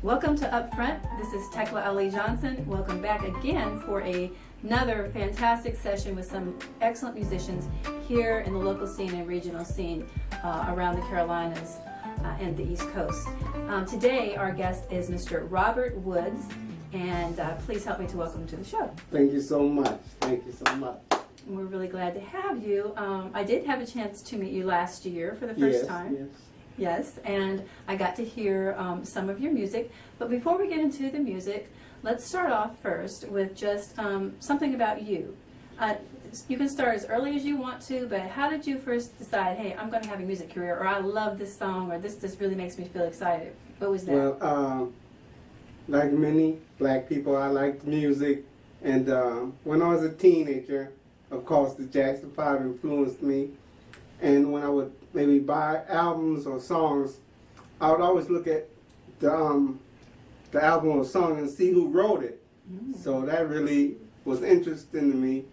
Welcome to Up Front. This is Tekla Ali Johnson. Welcome back again for another fantastic session with some excellent musicians here in the local scene and regional scene around the Carolinas and the East Coast. Today our guest is Mr. Robert Woods, and please help me to welcome him to the show. Thank you so much. Thank you so much. We're really glad to have you. I did have a chance to meet you last year for the first time. Yes. Yes, and I got to hear some of your music. But before we get into the music, let's start off first with just something about you. You can start as early as you want to, but how did you first decide, hey, I'm going to have a music career, or I love this song, or this just really makes me feel excited? What was that? Well, like many black people, I liked music. And when I was a teenager, of course, the Jackson 5 influenced me. And when I would maybe buy albums or songs, I would always look at the album or song and see who wrote it. So that really was interesting to me,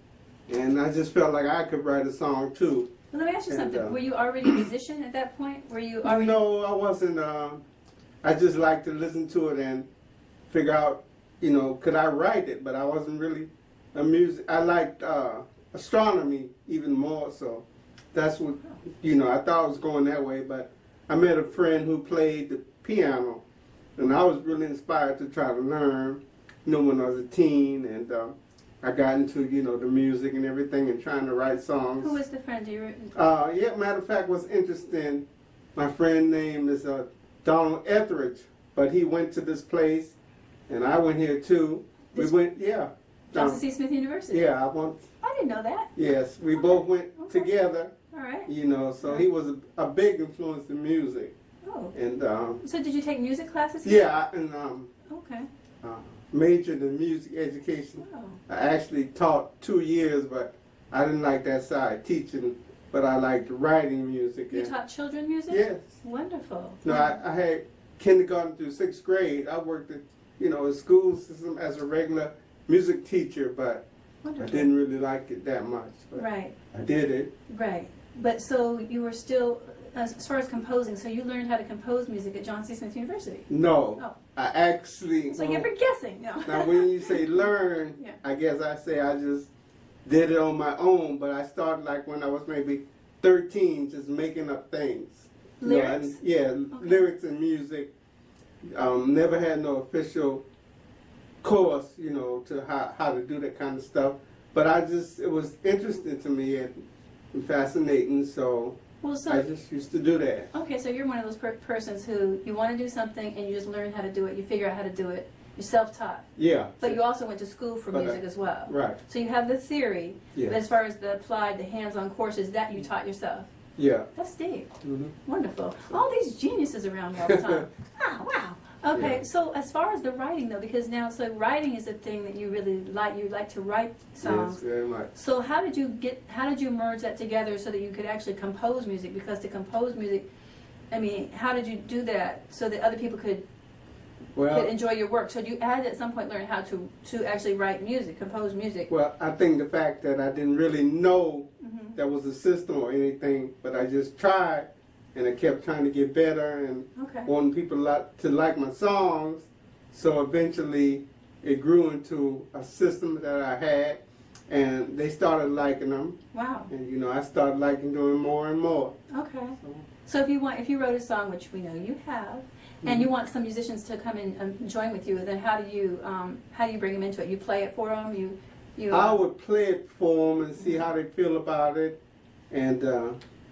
and I just felt like I could write a song too. Well, let me ask you something. Were you already a musician at that point? Were you already? No, I wasn't. I just liked to listen to it and figure out, could I write it? But I wasn't really a music. I liked astronomy even more so. That's what, I thought I was going that way, but I met a friend who played the piano, and I was really inspired to try to learn, when I was a teen, and I got into, the music and everything and trying to write songs. Who was the friend you were? Yeah, matter of fact, what's interesting, my friend name is Donald Etheridge, but he went to this place, and I went here too. We went, yeah. Johnson C. Smith University? Yeah, I didn't know that. Yes, we both went together. All right. So he was a big influence in music. Oh. And so did you take music classes? Yeah, and okay. Majored in music education. Oh. I actually taught 2 years, but I didn't like that side, teaching, but I liked writing music. You taught children music? Yes. Wonderful. No, I had kindergarten through 6th grade. I worked at, a school system as a regular music teacher, but Wonderful. I didn't really like it that much. But right. I did it. Right. But so you were still, as far as composing, so you learned how to compose music at Johnson C. Smith University? No. Oh. I actually... So you're guessing. No. Now when you say learn, yeah. I guess I say I just did it on my own, but I started like when I was maybe 13, just making up things. Lyrics? Okay. Lyrics and music. Never had no official course, to how to do that kind of stuff. But it was interesting to me and fascinating, so I just used to do that. Okay, so you're one of those persons who you want to do something and you just learn how to do it. You figure out how to do it. You're self-taught. Yeah. But you also went to school for music as well. Right. So you have the theory, yeah. but as far as the applied, the hands-on courses, that you taught yourself. Yeah. That's deep. Mm-hmm. Wonderful. All these geniuses around all the time. Wow. Okay, yeah. So as far as the writing though, because now, writing is a thing that you really like. You like to write songs. Yes, very much. So how did you merge that together so that you could actually compose music? Because to compose music, I mean, how did you do that so that other people could enjoy your work? So you had at some point learn how to actually write music, compose music. Well, I think the fact that I didn't really know there was a system or anything, but I just tried. And I kept trying to get better and wanting people to like my songs. So eventually it grew into a system that I had, and they started liking them. Wow. And I started liking them more and more. Okay. So if you wrote a song, which we know you have, and you want some musicians to come in and join with you, then how do you bring them into it? You play it for them? I would play it for them and see how they feel about it, and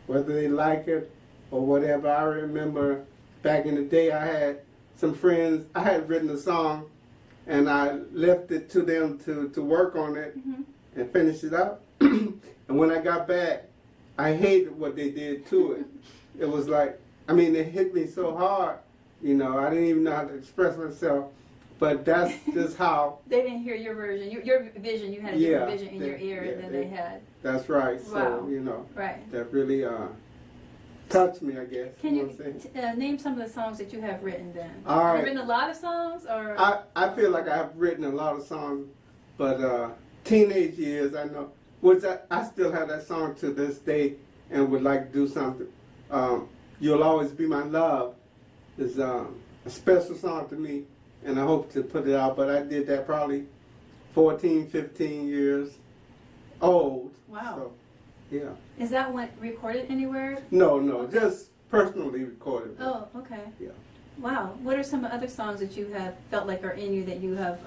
whether they like it or whatever. I remember back in the day I had some friends, I had written a song and I left it to them to work on it and finish it up. And when I got back, I hated what they did to it. It was like, it hit me so hard, I didn't even know how to express myself. But that's just how... They didn't hear your version, your vision. You had a different vision in your ear than they had. That's right. Wow. So, right. that really touched me, I guess. Can know you what I'm saying? name some of the songs that you have written then? All Have right. you written a lot of songs, or? I feel like I've written a lot of songs, but teenage years, I know, which I still have that song to this day and would like to do something. You'll Always Be My Love is a special song to me, and I hope to put it out, but I did that probably 14, 15 years old. Wow. So, yeah. Is that one recorded anywhere? No, just personally recorded. Oh, okay. Yeah. Wow. What are some other songs that you have felt like are in you that you have,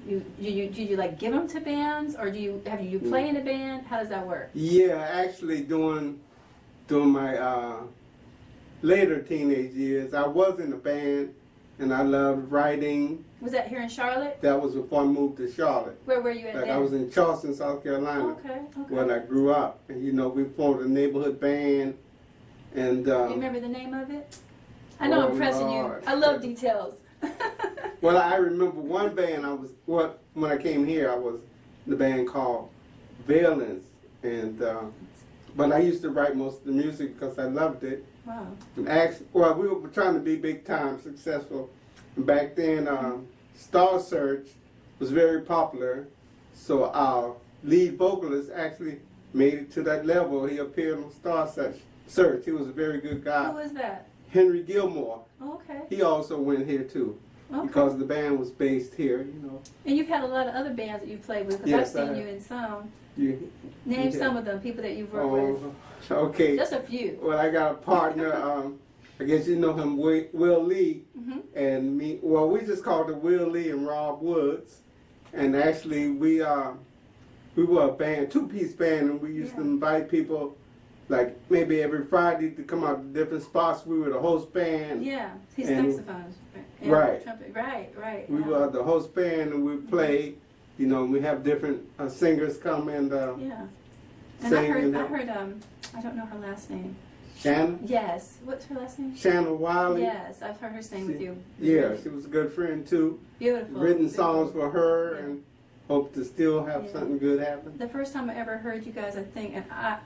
do you like give them to bands, or do you play in a band? How does that work? Yeah, actually during my later teenage years, I was in a band, and I loved writing. Was that here in Charlotte? That was before I moved to Charlotte. Where were you at Like then? I was in Charleston, South Carolina, Okay. when I grew up. And we formed a neighborhood band, and Do you remember the name of it? I know Oh, I'm pressing Lord. you. I love details. well, I remember one band when I came here, I was in the band called Valence, and but I used to write most of the music because I loved it. Wow. And we were trying to be big time successful. And back then, Star Search was very popular, so our lead vocalist actually made it to that level. He appeared on Star Search. He was a very good guy. Who was that? Henry Gilmore. Oh, okay. He also went here too, Okay. because the band was based here. And you've had a lot of other bands that you've played with, because Yes, I've I seen have. you in some. You, Name Yeah. some of them, people that you've worked with. Okay. Just a few. Well, I got a partner. I guess you know him, Will Lee, and me. Well, we just called it Will Lee and Rob Woods, and actually we were a band, two-piece band, and we used to invite people, like maybe every Friday, to come out to different spots. We were the host band. Yeah, he's And- saxophones. Yeah, Right. Trumpet. Right. We yeah. were the host band, and we played. We have different singers come and Yeah. And sing. I heard, I don't know her last name. Shannon. Yes. What's her last name? Shannon Wiley. Yes, I've heard her sing with you. Yeah, she was a good friend too. Beautiful. Written Beautiful. songs for her, Yeah. and hope to still have Yeah. something good happen. The first time I ever heard you guys, I think, and I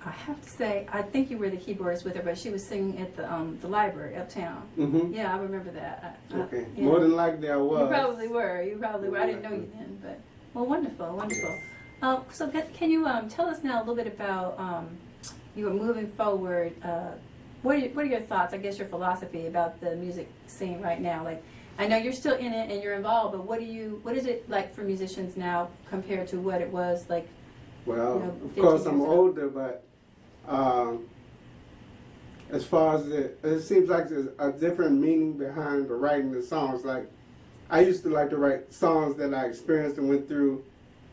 have to say, I think you were the keyboardist with her, but she was singing at the library uptown. Mm-hmm. Yeah, I remember that. Okay. Yeah. More than likely I was. You probably were. I didn't know you then, but well, wonderful. So can you tell us now a little bit about you were moving forward? What are your thoughts? I guess your philosophy about the music scene right now. Like, I know you're still in it and you're involved, but what is it like for musicians now compared to what it was like? Well, of 50 course I'm years ago? older, but as far as it seems like there's a different meaning behind the writing the songs. Like, I used to like to write songs that I experienced and went through,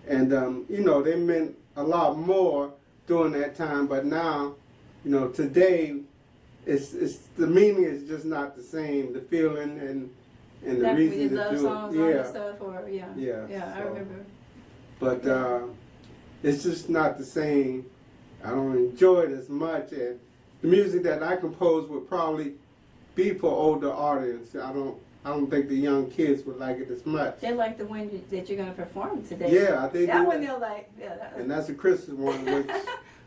and they meant a lot more during that time. But now, today, it's the meaning is just not the same. The feeling and the That we reason did to love do songs it. on Yeah, and stuff, or I so. remember. But it's just not the same. I don't enjoy it as much. And the music that I compose would probably be for older audience. I don't think the young kids would like it as much. They like the one that you're going to perform today. Yeah, they that do. one they'll like. Yeah, And that's a Christmas one, which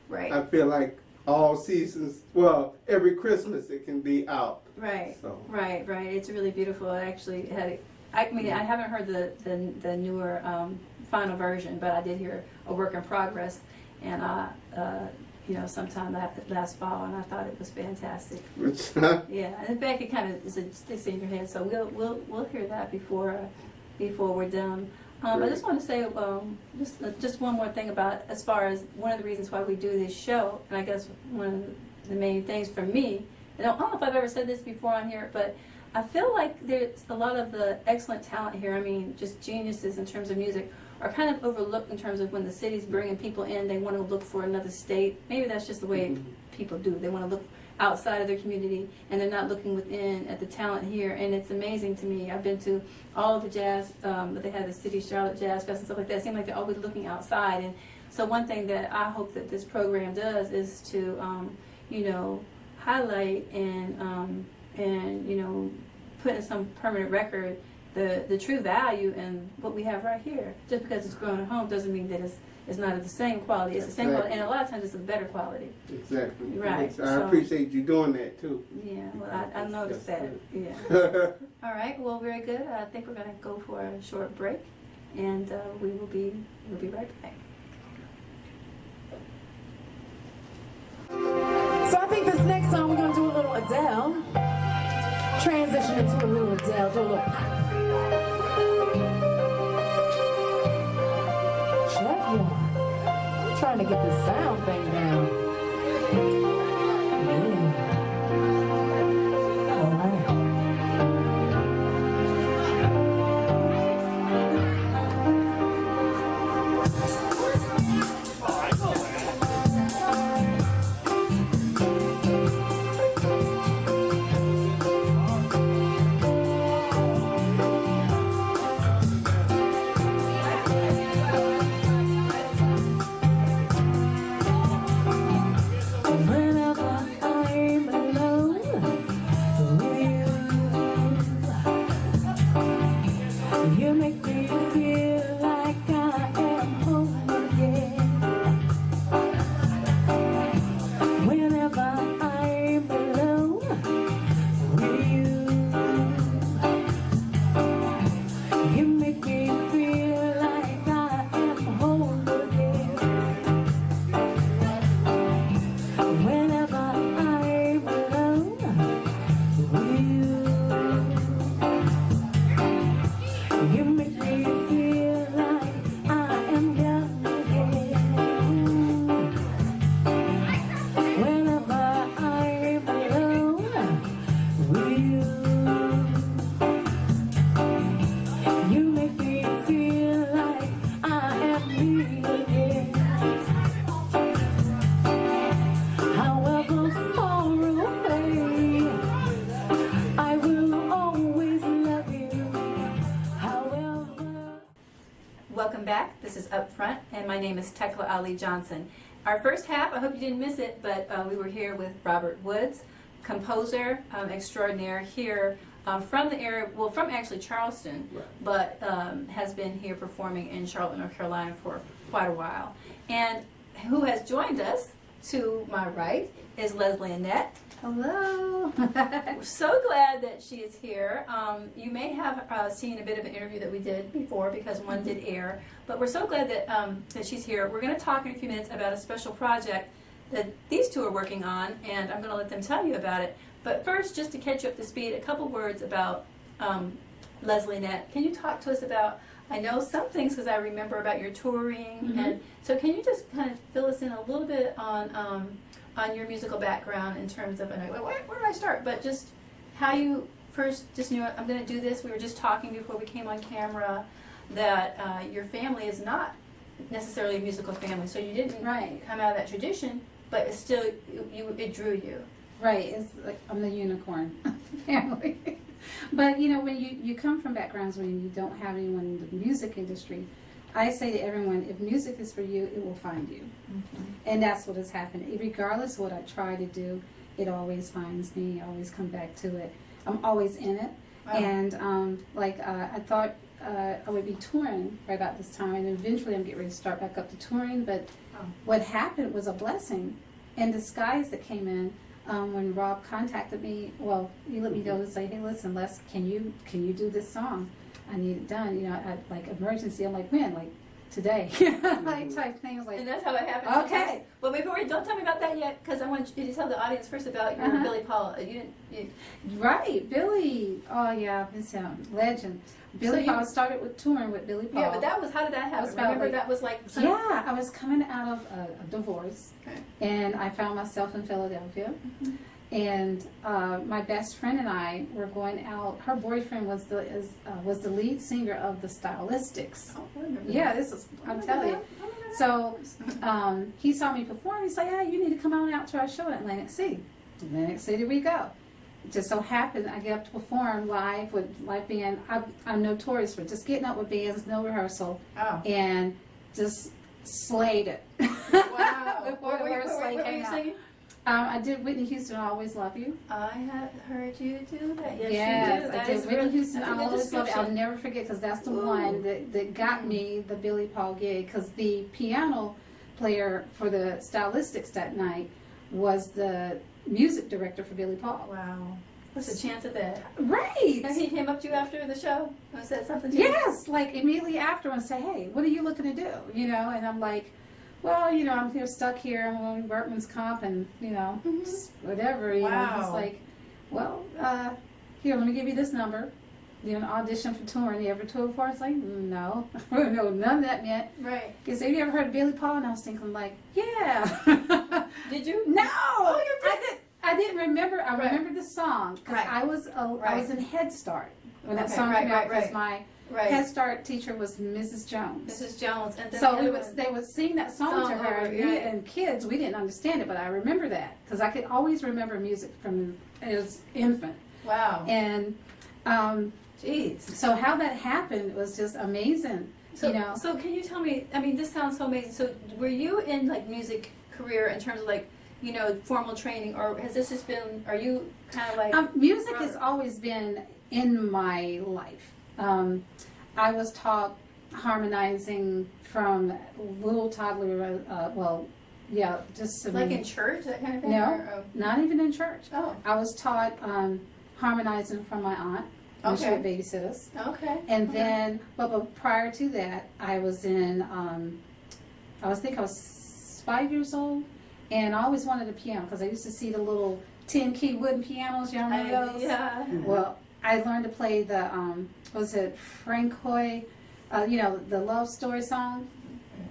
right. I feel like all seasons, well, every Christmas it can be out. Right. So. Right. It's really beautiful. I actually I haven't heard the newer final version, but I did hear a work in progress, and sometime last fall, and I thought it was fantastic. Yeah, and in fact, it kind of sticks in your head. So we'll hear that before we're done. I just want to say just one more thing about, as far as one of the reasons why we do this show, and I guess one of the main things for me. I don't know if I've ever said this before on here, but I feel like there's a lot of the excellent talent here. I mean, just geniuses in terms of music are kind of overlooked in terms of when the city's bringing people in, they want to look for another state. Maybe that's just the way people do. They want to look outside of their community, and they're not looking within at the talent here. And it's amazing to me. I've been to all of the jazz that they have, the City Charlotte Jazz Fest and stuff like that. It seems like they're always looking outside. And so one thing that I hope that this program does is to, highlight and put in some permanent record the true value in what we have right here. Just because it's grown at home doesn't mean that is not of the same quality. It's the same quality, and a lot of times it's a better quality. Exactly. Right. I appreciate you doing that too. Yeah, well, I noticed that. Yeah. All right. Well, very good. I think we're going to go for a short break, and we'll be right back. So I think this next song we're going to do a little Adele. Transition into a little Adele, do a little pop. Check one. I'm trying to get this sound thing down. Yeah. All right. Welcome back. This is Up Front, and my name is Tekla Ali Johnson. Our first half, I hope you didn't miss it, but we were here with Robert Woods, composer extraordinaire here from the area, well, from actually Charleston, but has been here performing in Charlotte, North Carolina for quite a while. And who has joined us to my right is Leslie Annette. Hello. We're so glad that she is here. You may have seen a bit of an interview that we did before because one did air, but we're so glad that, that she's here. We're going to talk in a few minutes about a special project that these two are working on, and I'm going to let them tell you about it. But first, just to catch you up to speed, a couple words about Leslie Annette. Can you talk to us about, I know some things because I remember about your touring, and so can you just kind of fill us in a little bit on your musical background in terms of, where do I start? But just how you first just knew, I'm going to do this. We were just talking before we came on camera that your family is not necessarily a musical family, so you didn't come out of that tradition, but it's still, it drew you. Right, it's like I'm the unicorn family. But you know, when you come from backgrounds when you don't have anyone in the music industry, I say to everyone, if music is for you, it will find you. And that's what has happened. Regardless of what I try to do, it always finds me. I always come back to it. I'm always in it. Wow. And I thought I would be touring right about this time, and eventually I'm getting ready to start back up to touring. But what happened was a blessing in disguise that came in when Rob contacted me. Well, he let me know to say, hey, listen, Les, can you do this song? I need it done, you know, like emergency. I'm like, when? Like today, like type things like. And that's how it happened. Okay. But before, don't tell me about that yet, because I want you to tell the audience first about your Billy Paul. Right, Billy. Oh yeah, this legend. Billy Paul started with touring with Billy Paul. Yeah, but that was, how did that happen? Remember, that was like. Yeah, I was coming out of a divorce, and I found myself in Philadelphia. And my best friend and I were going out. Her boyfriend was the lead singer of the Stylistics. Oh, I remember yeah, this is, I'm telling you. So he saw me perform. He said, "Yeah, you need to come on out to our show in Atlantic City." Atlantic City we go. It just so happened I get up to perform live with live band. I'm notorious for just getting up with bands, no rehearsal, and just slayed it. Wow. Before the word slay came out. Singing? I did Whitney Houston, I Always Love You. I have heard you do that. Yes, Yes, you do. I did Whitney Houston, I Always Love You. I'll description. never forget because that's the one that got me the Billy Paul gig, because the piano player for the Stylistics that night was the music director for Billy Paul. Wow. What's the chance of that? Right. And he came up to you after the show and said something to you? Yes, like immediately after and say, hey, what are you looking to do? You know, and I'm like, well, you know, I'm here stuck here. I'm on workman's comp and, you know, just whatever. You know, it's like, well, here, let me give you this number. You know, audition for touring. You ever toured before? It's like, no. No, none of that meant. Right. He said, have you ever heard of Billy Paul? And I was thinking, like, yeah. Did you? No. Oh, you did? I didn't remember. I Right. remember the song because Right. I was in Head Start when that Okay, song right, came out. right, Because my Right. Head Start teacher was Mrs. Jones. Mrs. Jones. And then So the we other would, one- they would sing that song to Song her, over, and, yeah. and kids, we didn't understand it, but I remember that because I could always remember music from as infant. Wow. And Jeez. so how that happened was just amazing. So, you know, so can you tell me, I mean, this sounds so amazing. So were you in like music career in terms of like, you know, formal training, or has this just been, are you kind of like? music has always been in my life. I was taught harmonizing from little toddler, just like in church, that kind of thing? No, Or, not even in church. oh, I was taught harmonizing from my aunt when she Okay. would babysit us. okay. And Okay. then, but prior to that, I was in, I was 5 years old, and I always wanted a piano because I used to see the little 10-key wooden pianos. You remember those? Yeah. Well, I learned to play the, was it Frank Hoy, you know, the love story song?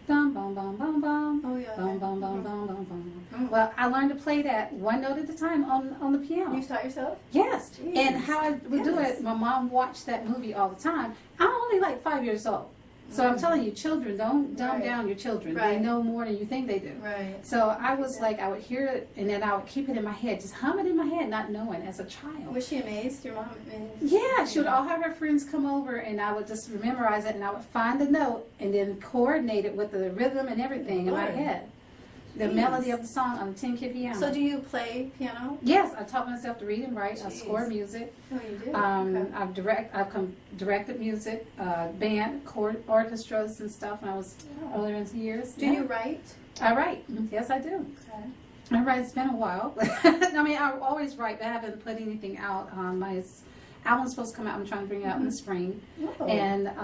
Bum, bum, bum, bum, bum. Oh, yeah. Bum, bum, bum, bum, bum, bum. Mm. Well, I learned to play that one note at a time on the piano. You taught yourself? Yes. Jeez. And how I would do Yes. it, my mom watched that movie all the time. I'm only like 5 years old. So I'm telling you, children, don't dumb Right. down your children. They Right. know more than you think they do. Right. So I was like, I would hear it, and then I would keep it in my head, just hum it in my head, not knowing as a child. Was she amazed, your mom? Yeah, she would all have her friends come over, and I would just memorize it, and I would find the note, and then coordinate it with the rhythm and everything in my Lord. head. The Jeez. melody of the song on the 10-key piano. So do you play piano? Yes, I taught myself to read and write. I Jeez. score music. Oh, you do? Okay. I've directed music, band, orchestras and stuff when I was earlier in the years. Do Yeah. you write? I write. Yes, I do. Okay. I write. It's been a while. I mean, I always write, but I haven't put anything out. My album's supposed to come out. I'm trying to bring it out in the spring. Oh, And okay.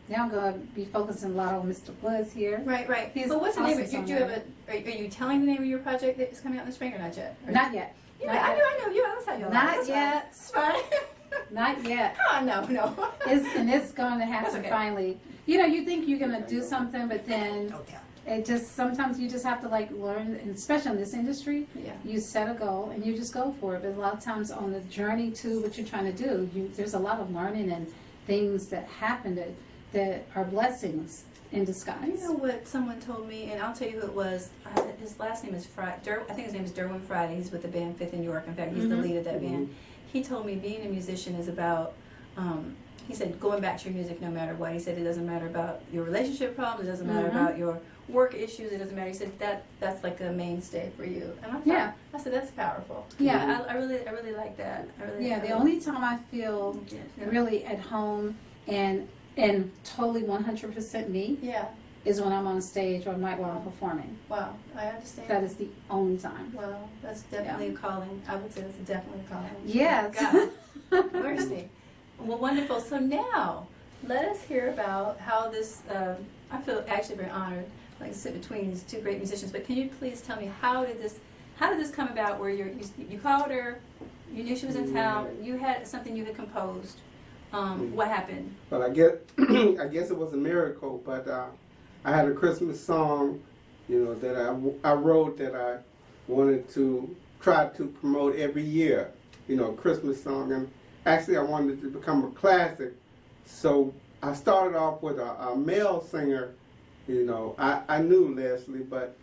now I'm going to be focusing a lot on Mr. Woods here. Right, right. He's But what's the name of awesome do you have songwriter. are you telling the name of your project that is coming out in the spring or not yet? Or- Not yet. Yeah, not I yet. know. You that's how you lie. Not That's yet. Fine. That's fine. Not yet. Oh, no. It's going to happen That's okay. finally. You know, you think you're going to do something, but then it just, sometimes you just have to like learn, and especially in this industry, Yeah. you set a goal and you just go for it. But a lot of times on the journey to what you're trying to do, there's a lot of learning and things that happen that are blessings in disguise. You know what someone told me, and I'll tell you who it was. His last name is Friday. I think his name is Derwin Friday. He's with the band Fifth in York. In fact, he's the Mhm. lead of that band. He told me being a musician is about, he said, going back to your music no matter what. He said it doesn't matter about your relationship problems. It doesn't matter Mhm. about your work issues. It doesn't matter. He said that's like a mainstay for you. And I thought, Yeah. I said, that's powerful. Yeah. I really like that. Yeah, the only time I feel really at home and totally 100% me Yeah. is when I'm on stage or night while I'm performing. Wow. I understand. That is the only time. Well, that's definitely a calling. I would say that's definitely a calling. Yes. God, mercy. Well, wonderful. So now, let us hear about how this, I feel actually very honored, like to sit between these two great musicians, but can you please tell me how did this come about where you called her, you knew she was in town, you had something you had composed, what happened? Well, I guess it was a miracle, but I had a Christmas song, you know, that I wrote that I wanted to try to promote every year, you know, a Christmas song, and actually I wanted it to become a classic. So I started off with a male singer, you know. I knew Leslie, but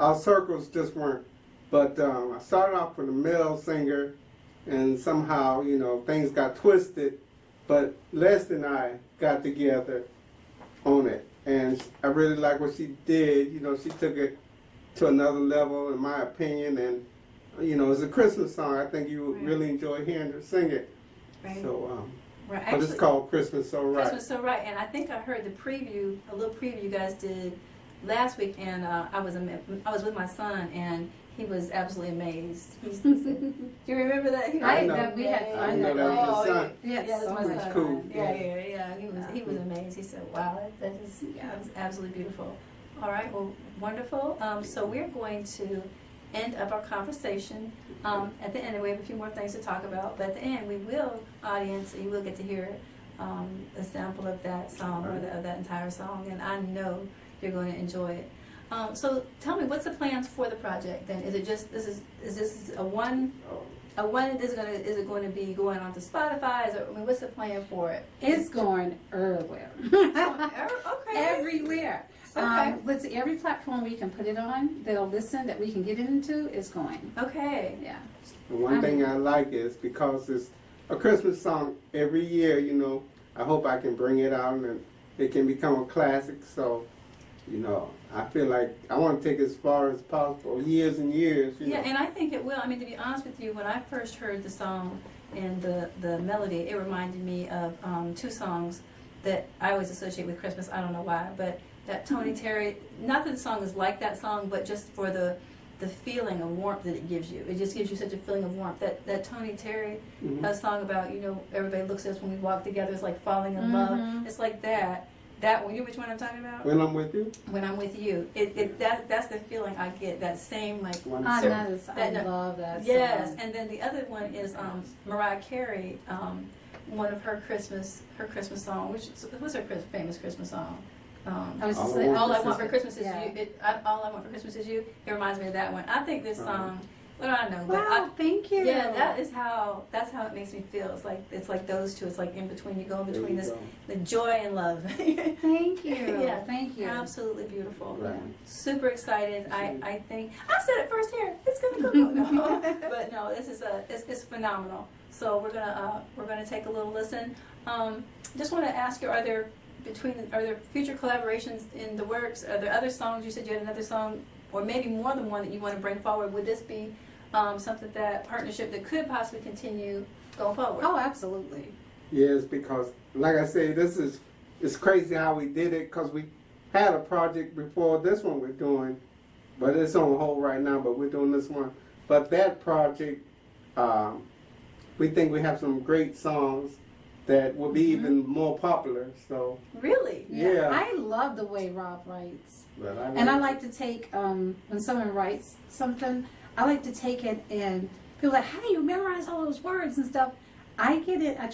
our circles just weren't. But I started off with a male singer, and somehow, you know, things got twisted. But Leslie and I got together on it, and I really like what she did. You know, she took it to another level, in my opinion, and you know, it's a Christmas song. I think you would Right. really enjoy hearing her sing it. Right. So, Right. but it's called Christmas So Right. Christmas So Right, and I think I heard the preview, a little preview you guys did last week, and I was with my son, and he was absolutely amazed. He said, do you remember that? I know. know we had I fun. know that was your Oh, son. Yes, Yeah, that's my That's son. cool. Yeah. He was amazed. He said, "Wow, that is absolutely beautiful." All right, well, wonderful. So we're going to end up our conversation. At the end, we have a few more things to talk about, but at the end, we will, audience, you will get to hear a sample of that song or of that entire song, and I know you're going to enjoy it. So tell me, what's the plans for the project? Then is it just is this a one? Is it going to be going on to Spotify? What's the plan for it? It's going everywhere. Okay. Everywhere. Okay. Let's see, every platform we can put it on that'll listen, that we can get it into, is going. Okay. Yeah. And one thing I like is because it's a Christmas song every year, you know, I hope I can bring it out and it can become a classic. So, you know, I feel like I want to take it as far as possible, years and years. You Yeah, know. and I think it will. I mean, to be honest with you, when I first heard the song and the melody, it reminded me of two songs that I always associate with Christmas. I don't know why, but that Tony Terry, not that the song is like that song, but just for the feeling of warmth that it gives you. It just gives you such a feeling of warmth. That Tony Terry song about, you know, everybody looks at us when we walk together, it's like falling in love. It's like that. That one, you know which one I'm talking about? When I'm with you? When I'm with you. That's the feeling I get, that same like One I second. love that yes, song. and then the other one is Mariah Carey, one of her Christmas song, what's her famous Christmas song? I was just All saying, All I Want for Christmas is Yeah. You. All I Want for Christmas is You. It reminds me of that one. I think this song. What do I know? But Wow, thank you. yeah, that's how it makes me feel. It's like those two. It's like in between. You go in between There you the joy and love. Thank you. Yeah. Thank you. Absolutely beautiful. Right. Super excited. I think I said it first here. It's gonna go. No, but no, this is it's phenomenal. So we're gonna take a little listen. Just want to ask you, are there future collaborations in the works? Are there other songs? You said you had another song, or maybe more than one that you want to bring forward. Would this be something partnership that could possibly continue going forward? Oh, absolutely. Yes, because like I say, it's crazy how we did it because we had a project before this one we're doing, but it's on hold right now, but we're doing this one. But that project, we think we have some great songs that will be even more popular. So Really? yeah. I love the way Rob writes. But And I like to take, when someone writes something, I like to take it and people are like, how do you memorize all those words and stuff? I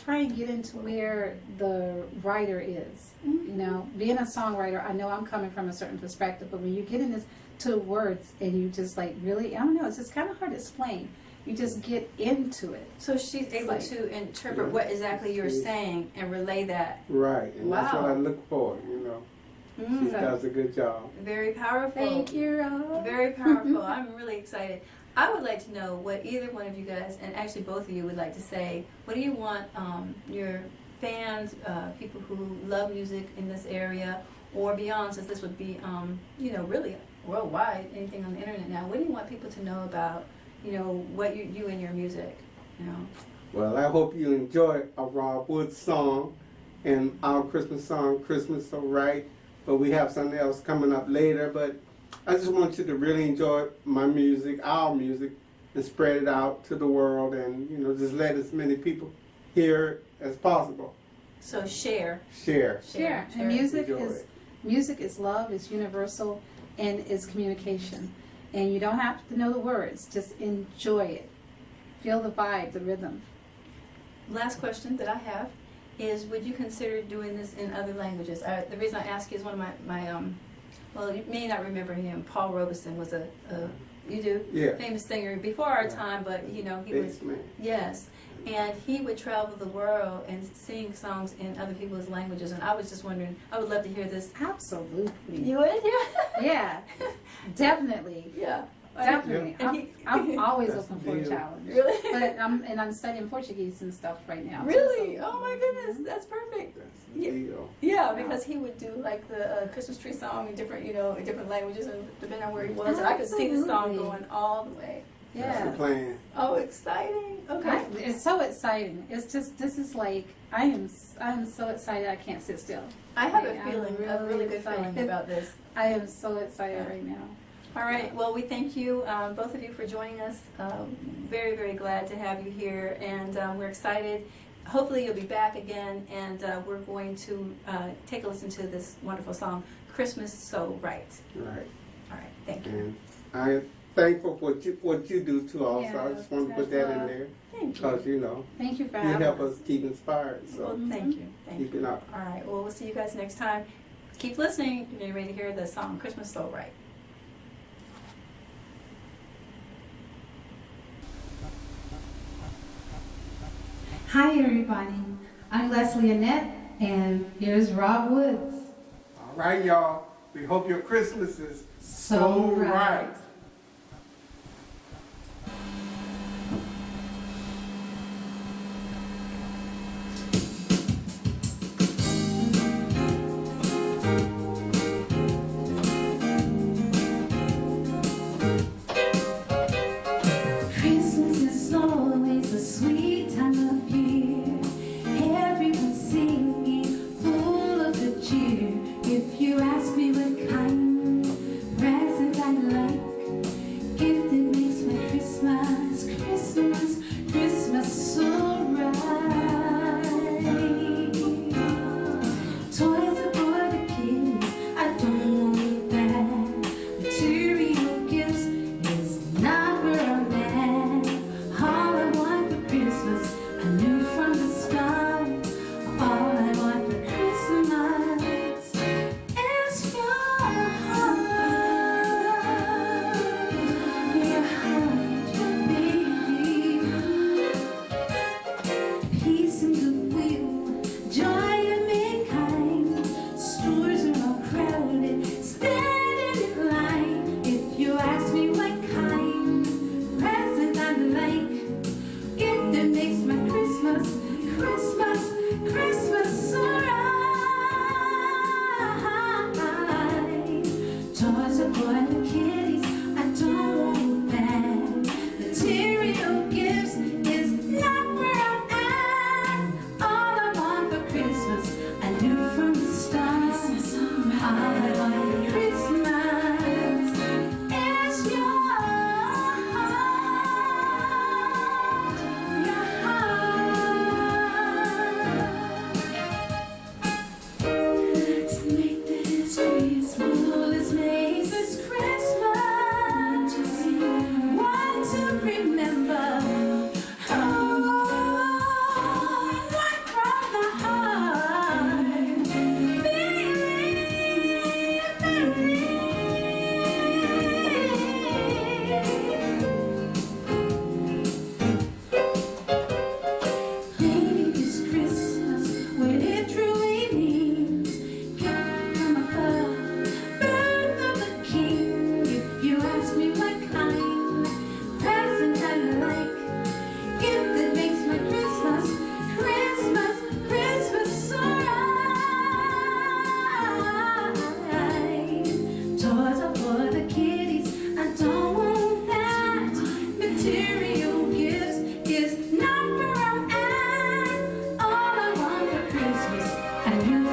try and get into where the writer is. You know, being a songwriter, I know I'm coming from a certain perspective, but when you get into words and you just like really, I don't know, it's just kind of hard to explain. You just get into it. So she's able to interpret what exactly you're saying and relay that. Right, and that's what Wow. I look for, you know. She does a good job. Very powerful. Thank you, Rob. Very powerful. I'm really excited. I would like to know what either one of you guys, and actually both of you, would like to say. What do you want your fans, people who love music in this area or beyond, since this would be, you know, really worldwide, anything on the internet now, what do you want people to know about, you know, what you and your music, you know? Well, I hope you enjoy a Rob Wood song and our Christmas song, Christmas So Right. But we have something else coming up later. But I just want you to really enjoy my music, our music, and spread it out to the world and, you know, just let as many people hear it as possible. So share. Share. And music Enjoy is it. music is love, it's universal, and it's communication. And you don't have to know the words, just enjoy it. Feel the vibe, the rhythm. Last question that I have is, would you consider doing this in other languages? The reason I ask you is one of my well, you may not remember him, Paul Robeson was you do? Yeah. Famous singer before our time, but you know, he was, Bass man. yes. And he would travel the world and sing songs in other people's languages. And I was just wondering, I would love to hear this. Absolutely. You would? Yeah. Yeah, definitely. Yeah. Definitely. And I'm always That's open the for a deal. challenge. Really? But I'm studying Portuguese and stuff right now. too, Really? so- Oh my goodness, that's perfect. That's the deal. Yeah, because he would do like the Christmas tree song in different, in different languages, and depending on where he was, and I could see the song Absolutely. going all the way. That's the Yes. plan. Oh, exciting. Okay. It's so exciting. It's just, this is like, I am so excited I can't sit still. I have a I'm feeling, a really good feeling excited. about this. I am so excited right now. All right. Well, we thank you, both of you, for joining us. Very, very glad to have you here, and we're excited. Hopefully, you'll be back again, and we're going to take a listen to this wonderful song, "Christmas So Right." Right. All right. Thank you. And I am thankful for what you do too. Also, I Yeah, just want to put that in there Thank because you. Thank you for you having help us. us keep inspired. So Well, thank you. Thank keep you. it up. All right. Well, we'll see you guys next time. Keep listening. You're ready to hear the song "Christmas So Right." Hi everybody, I'm Leslie Annette, and here's Rob Woods. All right, y'all. We hope your Christmas is So right. Christmas is always a sweet time of year. Everyone's singing, full of good cheer. If you ask me what kind present I like, gift that makes my Christmas so right. Toys are for the kids, I don't want that. Material gifts is not where I'm at. All I want for Christmas, I knew from the start. All I want for Christmas is your heart, baby. Peace and goodwill, joy and mankind. Stores are all crowded, standing in line. If you ask me what kind present I like, gift that makes my Christmas so right. Toys are for the kiddies, I don't want that. Material gifts is not where I'm at. All I want for Christmas, I knew from the start. All I want for Christmas is your heart. Let's make this Christmas. Let's make this Christmas one to remember. Right from the heart. Maybe this Christmas, what it truly means, gift from above, birth of the King. If you ask me what kind present I like, gift that makes my Christmas so right. Toys are for the kiddies, I don't want that. Material gifts is not where I'm at. All I want for Christmas, I knew